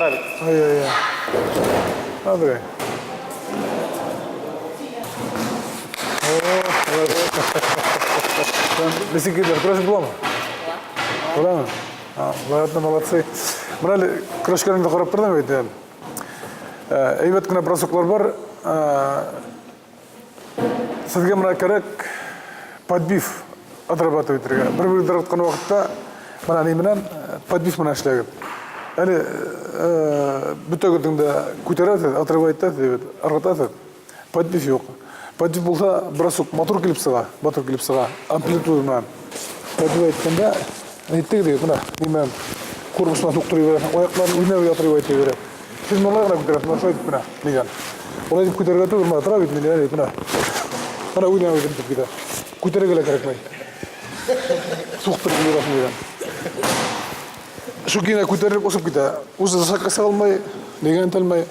Hadi. Ay. Hadi. Бесикидер, кросик была ма? Была ма? Ладно, молодцы. Мынали кросиктеріңді қарап тұрдым бейді. Әйбет кіна бросоклар бар. Сізге мына керек подбив отрабатывать етірге. Бір-бір дұрғытқан уақытта мына неменен подбив мына ішлеген. Әлі бүтөгітіңді көтереді, отрабатывает, арғатады. Подбив жоқ. Подбив болса бросок мотор келіп сыға, амплитуды мынан. Подбив айтканда, неттегі дейді, мына немен корпусына тоқтыры береді, ояқтарын ойнау отрабатывать береді. Сіз мұнлай ғана көтереді, мына шойдық мына деген. Олай деп көтерге тұр, мына тұра бейді мені, мына. Мына ойнау өйтіп дейді. Көтерге керек май. Соқтырып беретін деген. Şu yine көтеріп осып кетеді. Осы жасаққа салмай, деген талмай.